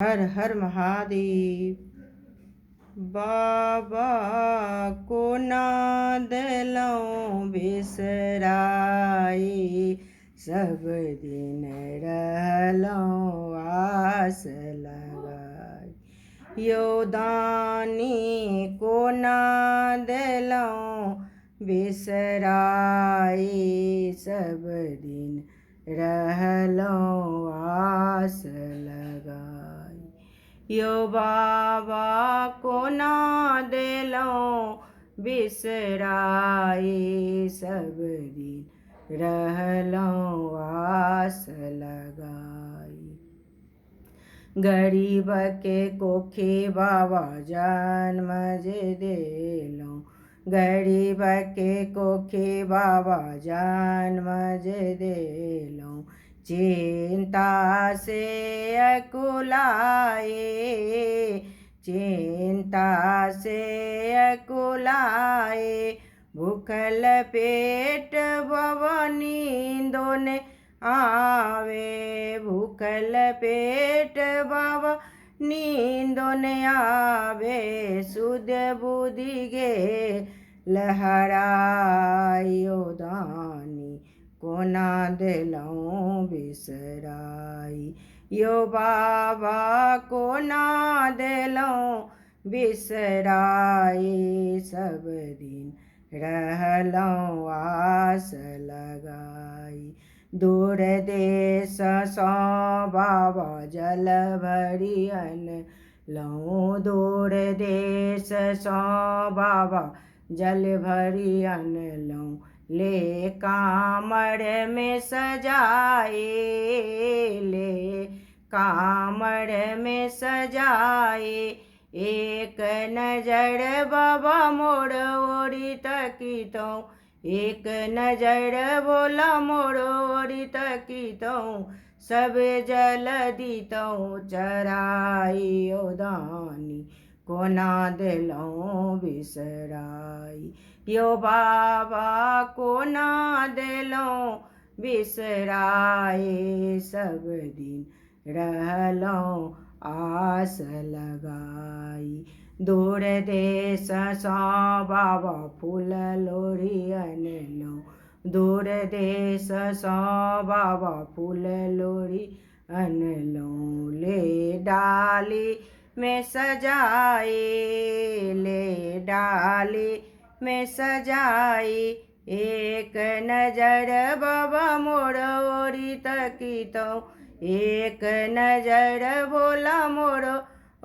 हर हर महादेव। बाबा को ना दिलों बिसराए, सब दिन रहलों आस लगाए। यो दानी को ना दिलों बिसराए, सब दिन रहलों आस लगाए। यो बाबा को ना दिलों बिसराए, सब दिन रहलों आस लगाई। गरीब के कोखे बाबा जन्म जे दिलों, गरीब के कोखे बाबा जन्म जे दिलों। चिंता से अकुलाए, चिंता से अकुलाए। भूखल पेट बाबा नींदों ने आवे, भूखल पेट बाबा नींदों ने आवे। सुध बुद्धि गे लहरायो, दानी को ना दिलों बिसराई। यो बाबा को ना दिलों बिसराए, सब दिन रहलों आस लगाई। दूर देश सो बाबा जल भरी अनलऊं, दूर देश सो बाबा जल भरी अनलऊं। ले कामड़ में सजाए, ले कामड़ में सजाए। एक नजर बाबा मोड़ ओरी तकीतों, एक नजर बोला मोड़ ओरी तकीतों। सब जल दीतों चराई, ओ दानी को ना दिलों बिसराई। यो बाबा को ना दिलों बिसराए, सब दिन रहलों आस लगाई। दूर देश सो बाबा फूल लोरी अनलऊं, दूर देश सो बाबा फूल लोरी अनलऊं। ले डाली में सजाए, ले डाली में सजाई। एक नजर बाबा मोड़ ओरी तकीतों, एक नजर बोला मोड़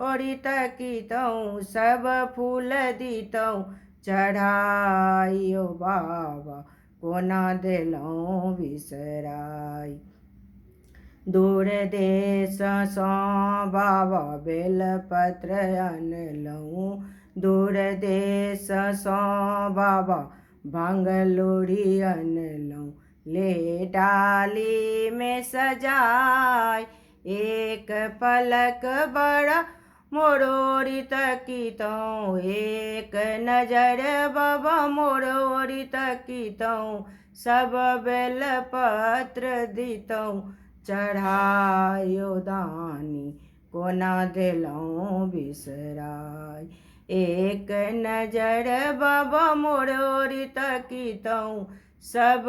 ओरी तकीतों। सब फूल दीतों चढ़ाई, ओ बाबा को ना दिलों बिसराई। दूर देश सो बाबा बेल पत्र अनलऊं, दूर देश सो बाबा भांग लोरी अनलऊं। ले डाली में सजाए, एक पलक बड़ा मोरोरी तकीतों। एक नजर बाबा मोरोरी तकीतों। सब बेल पत्र दीतों चढ़ायो, दानी को ना दिलों बिसराई। एक नजर बाबा मोरोरी तकीतों, सब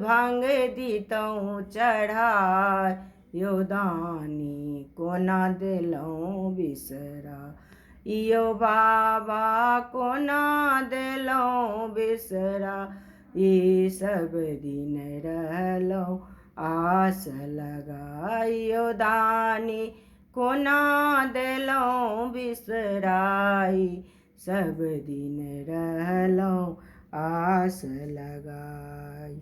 भांग दीतों चढ़ाय। यो दानी को ना दिलों बिसराई, यो बाबा को ना दिलों बिसराई। सब दिन रहलों आस लगाई, यो दानी को ना दिलों बिसराई। सब दिन रहलों आस लगाई।